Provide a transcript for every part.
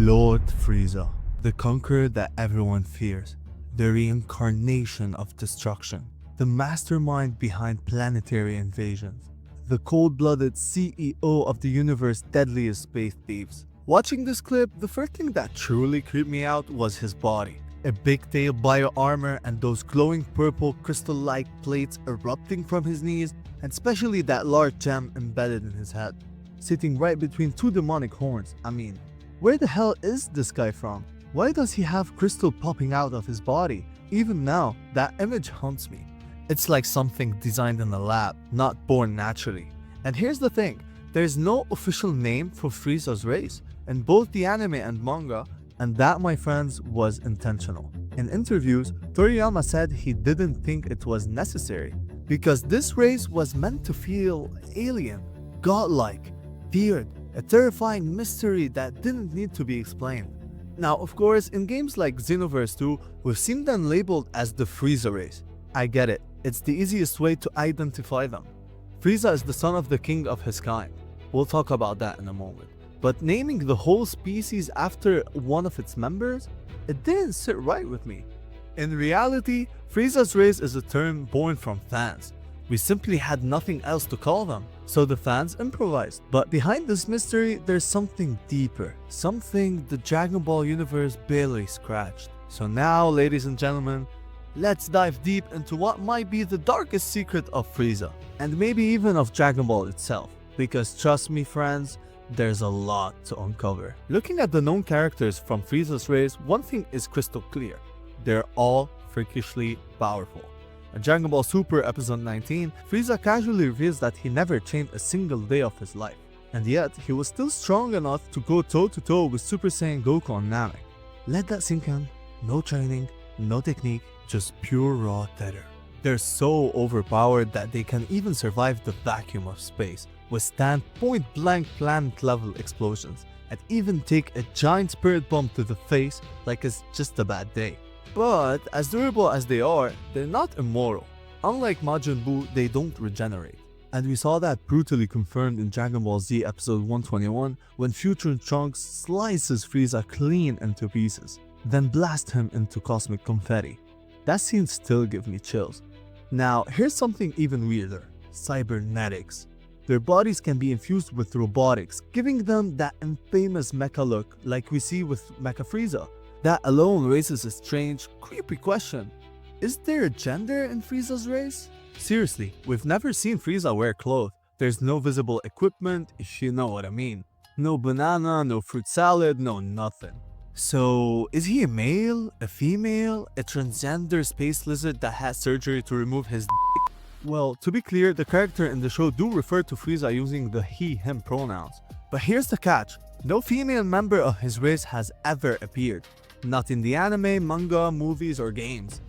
Lord Frieza, the conqueror that everyone fears, the reincarnation of destruction, the mastermind behind planetary invasions, the cold-blooded CEO of the universe's deadliest space thieves. Watching this clip, the first thing that truly creeped me out was his body. A big tail bio armor and those glowing purple crystal-like plates erupting from his knees, and especially that large gem embedded in his head, sitting right between two demonic horns. I mean, where the hell is this guy from? Why does he have crystal popping out of his body? Even now, that image haunts me. It's like something designed in a lab, not born naturally. And here's the thing, there's no official name for Frieza's race in both the anime and manga, and that, my friends, was intentional. In interviews, Toriyama said he didn't think it was necessary because this race was meant to feel alien, godlike, weird, a terrifying mystery that didn't need to be explained. Now, of course, in games like Xenoverse 2, we've seen them labeled as the Frieza race. I get it, it's the easiest way to identify them. Frieza is the son of the king of his kind. We'll talk about that in a moment. But naming the whole species after one of its members, it didn't sit right with me. In reality, Frieza's race is a term born from fans. We simply had nothing else to call them, so the fans improvised. But behind this mystery, there's something deeper, something the Dragon Ball universe barely scratched. So now, ladies and gentlemen, let's dive deep into what might be the darkest secret of Frieza, and maybe even of Dragon Ball itself. Because trust me friends, there's a lot to uncover. Looking at the known characters from Frieza's race, one thing is crystal clear. They're all freakishly powerful. In Dragon Ball Super Episode 19, Frieza casually reveals that he never trained a single day of his life. And yet, he was still strong enough to go toe-to-toe with Super Saiyan Goku on Namek. Let that sink in. No training, no technique, just pure raw terror. They're so overpowered that they can even survive the vacuum of space, withstand point-blank planet-level explosions, and even take a giant spirit bomb to the face like it's just a bad day. But as durable as they are, they're not immortal. Unlike Majin Buu, they don't regenerate. And we saw that brutally confirmed in Dragon Ball Z episode 121 when Future Trunks slices Frieza clean into pieces, then blasts him into cosmic confetti. That scene still gives me chills. Now, here's something even weirder. Cybernetics. Their bodies can be infused with robotics, giving them that infamous mecha look like we see with Mecha Frieza. That alone raises a strange, creepy question. Is there a gender in Frieza's race? Seriously, we've never seen Frieza wear clothes. There's no visible equipment, if you know what I mean. No banana, no fruit salad, no nothing. So, is he a male, a female, a transgender space lizard that has surgery to remove his dick? Well, to be clear, the character in the show do refer to Frieza using the he/him pronouns. But here's the catch. No female member of his race has ever appeared. Not in the anime, manga, movies, or games.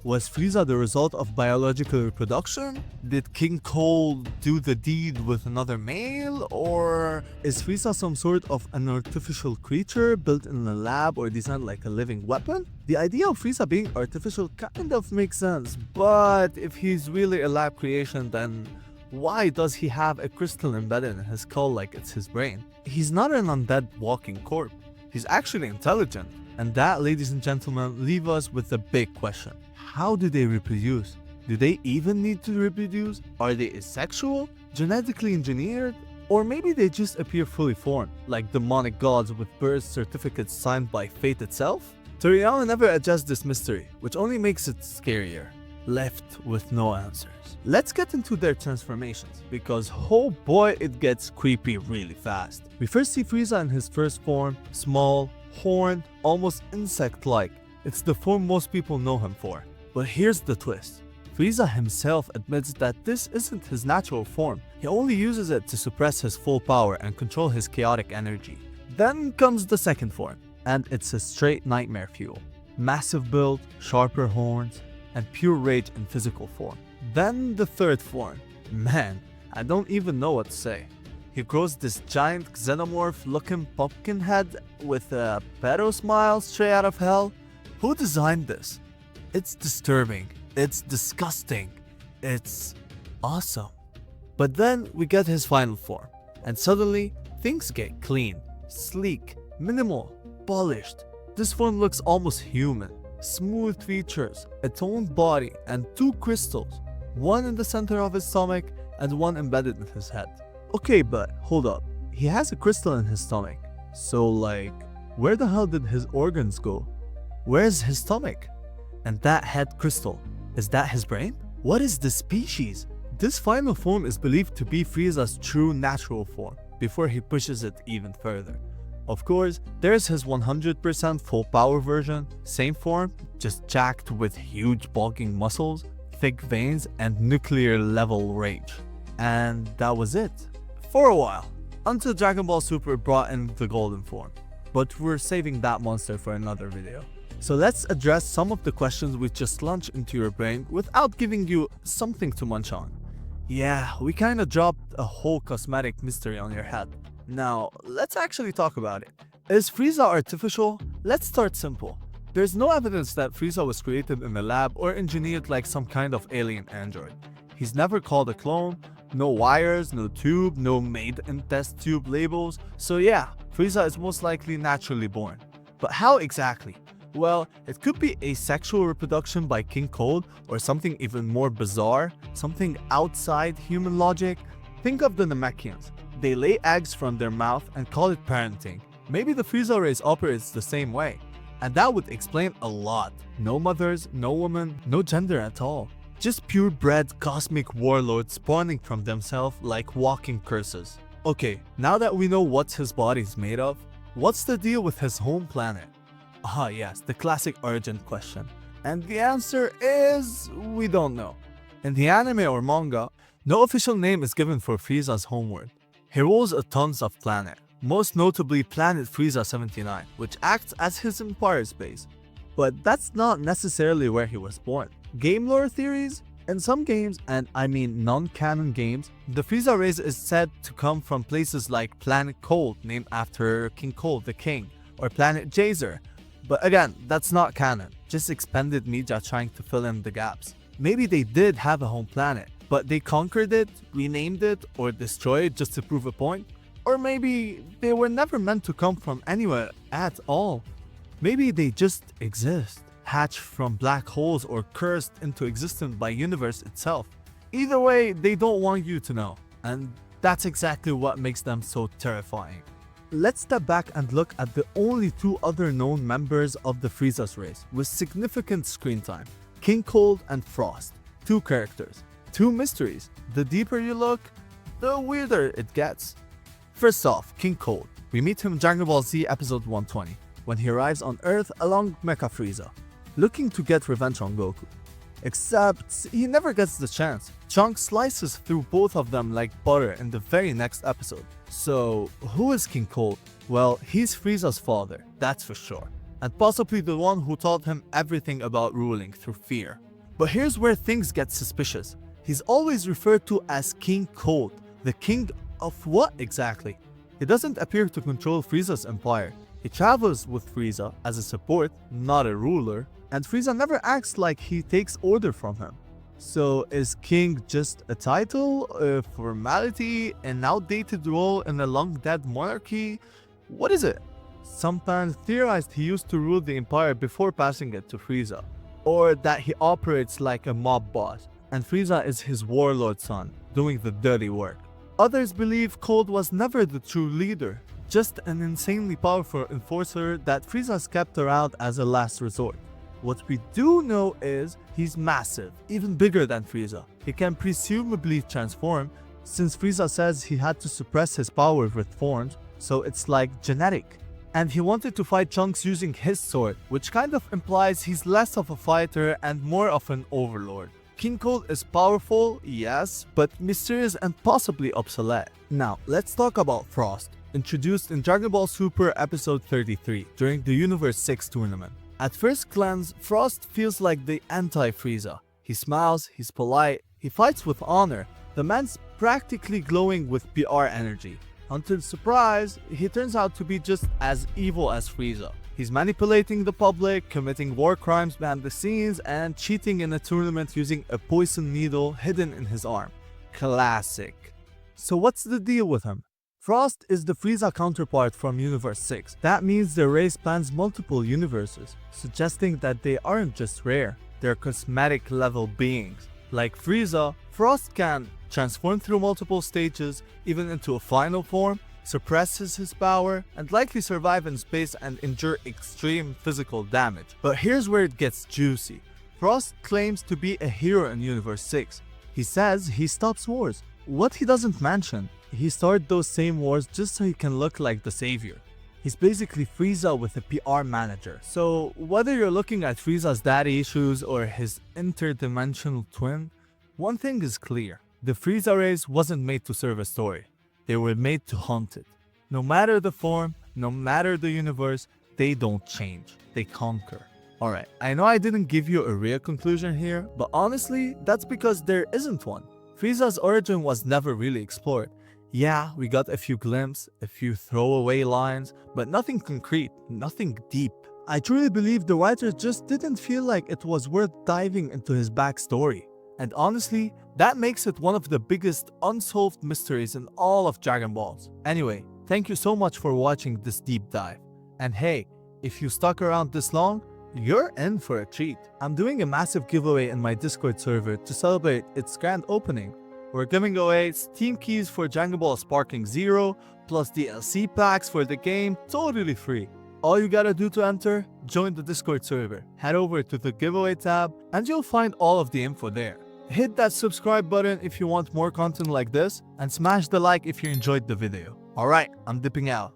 Was Frieza the result of biological reproduction? Did King Cole do the deed with another male? Or is Frieza some sort of an artificial creature built in a lab or designed like a living weapon? The idea of Frieza being artificial kind of makes sense, but if he's really a lab creation, then why does he have a crystal embedded in his skull like it's his brain? He's not an undead walking corpse. He's actually intelligent. And that, ladies and gentlemen, leave us with a big question. How do they reproduce? Do they even need to reproduce? Are they asexual? Genetically engineered? Or maybe they just appear fully formed, like demonic gods with birth certificates signed by fate itself? Toriyama never addressed this mystery, which only makes it scarier. Left with no answers. Let's get into their transformations, because oh boy, it gets creepy really fast. We first see Frieza in his first form, small, horned, almost insect-like. It's the form most people know him for. But here's the twist. Frieza himself admits that this isn't his natural form. He only uses it to suppress his full power and control his chaotic energy. Then comes the second form, and it's a straight nightmare fuel. Massive build, sharper horns, and pure rage in physical form. Then the third form. Man, I don't even know what to say. He grows this giant xenomorph-looking pumpkin head with a pedo smile straight out of hell. Who designed this? It's disturbing. It's disgusting. It's awesome. But then we get his final form, and suddenly things get clean, sleek, minimal. polished. This form looks almost human. Smooth features, a toned body, and two crystals. One in the center of his stomach and one embedded in his head. Okay, but hold up. He has a crystal in his stomach. So like, where the hell did his organs go? Where's his stomach? And that head crystal, is that his brain? What is the species? This final form is believed to be Frieza's true natural form before he pushes it even further. Of course, there's his 100% full power version, same form, just jacked with huge bulking muscles, thick veins, and nuclear level rage. And that was it. For a while, until Dragon Ball Super brought in the golden form. But we're saving that monster for another video. So let's address some of the questions we just launched into your brain without giving you something to munch on. Yeah, we kinda dropped a whole cosmetic mystery on your head. Now, let's actually talk about it. Is Frieza artificial? Let's start simple. There's no evidence that Frieza was created in a lab or engineered like some kind of alien android. He's never called a clone, no wires, no tube, no made in test tube labels. So yeah, Frieza is most likely naturally born. But how exactly? Well, it could be asexual reproduction by King Cold or something even more bizarre, something outside human logic. Think of the Namekians. They lay eggs from their mouth and call it parenting. Maybe the Frieza race operates the same way. And that would explain a lot. No mothers, no women, no gender at all. Just purebred cosmic warlords spawning from themselves like walking curses. Okay, now that we know what his body's made of, what's the deal with his home planet? Ah yes, the classic origin question. And the answer is, we don't know. In the anime or manga, no official name is given for Frieza's homeworld. He rules a tons of planet, most notably planet Frieza 79, which acts as his empire's base. But that's not necessarily where he was born. Game lore theories? In some games, and I mean non-canon games, the Frieza race is said to come from places like Planet Cold, named after King Cold the King, or Planet Jazer. But again, that's not canon, just expanded media trying to fill in the gaps. Maybe they did have a home planet, but they conquered it, renamed it, or destroyed it just to prove a point. Or maybe they were never meant to come from anywhere at all. Maybe they just exist, hatched from black holes or cursed into existence by universe itself. Either way, they don't want you to know, and that's exactly what makes them so terrifying. Let's step back and look at the only two other known members of the Frieza's race with significant screen time. King Cold and Frost. Two characters. Two mysteries. The deeper you look, the weirder it gets. First off, King Cold. We meet him in Dragon Ball Z episode 120, when he arrives on Earth along Mecha Frieza, looking to get revenge on Goku. Except, he never gets the chance. Trunks slices through both of them like butter in the very next episode. So, who is King Cold? Well, he's Frieza's father, that's for sure. And possibly the one who taught him everything about ruling through fear. But here's where things get suspicious. He's always referred to as King Cold. The king of what exactly? He doesn't appear to control Frieza's empire. He travels with Frieza as a support, not a ruler, and Frieza never acts like he takes order from him. So is king just a title, a formality, an outdated role in a long-dead monarchy? What is it? Some fans theorized he used to rule the empire before passing it to Frieza, or that he operates like a mob boss, and Frieza is his warlord son, doing the dirty work. Others believe Cold was never the true leader, just an insanely powerful enforcer that Frieza's kept around as a last resort. What we do know is he's massive, even bigger than Frieza. He can presumably transform, since Frieza says he had to suppress his power with forms, so it's like genetic. And he wanted to fight Trunks using his sword, which kind of implies he's less of a fighter and more of an overlord. King Cold is powerful, yes, but mysterious and possibly obsolete. Now, let's talk about Frost, introduced in Dragon Ball Super episode 33 during the Universe 6 tournament. At first glance, Frost feels like the anti-Frieza. He smiles, he's polite, he fights with honor. The man's practically glowing with PR energy. Until surprise, he turns out to be just as evil as Frieza. He's manipulating the public, committing war crimes behind the scenes, and cheating in a tournament using a poison needle hidden in his arm. Classic. So what's the deal with him? Frost is the Frieza counterpart from Universe 6. That means their race spans multiple universes, suggesting that they aren't just rare, they're cosmetic level beings. Like Frieza, Frost can transform through multiple stages, even into a final form, suppresses his power, and likely survive in space and endure extreme physical damage. But here's where it gets juicy. Frost claims to be a hero in Universe 6. He says he stops wars. What he doesn't mention, he started those same wars just so he can look like the savior. He's basically Frieza with a PR manager. So whether you're looking at Frieza's daddy issues or his interdimensional twin, one thing is clear. The Frieza race wasn't made to serve a story. They were made to hunt it. No matter the form, no matter the universe, they don't change. They conquer. Alright, I know I didn't give you a real conclusion here, but honestly, that's because there isn't one. Frieza's origin was never really explored. Yeah, we got a few glimpses, a few throwaway lines, but nothing concrete, nothing deep. I truly believe the writers just didn't feel like it was worth diving into his backstory. And honestly, that makes it one of the biggest unsolved mysteries in all of Dragon Balls. Anyway, thank you so much for watching this deep dive. And hey, if you stuck around this long, you're in for a treat. I'm doing a massive giveaway in my Discord server to celebrate its grand opening. We're giving away Steam keys for Dragon Ball Sparking Zero, plus DLC packs for the game, totally free. All you gotta do to enter, join the Discord server. Head over to the giveaway tab, and you'll find all of the info there. Hit that subscribe button if you want more content like this, and smash the like if you enjoyed the video. Alright, I'm dipping out.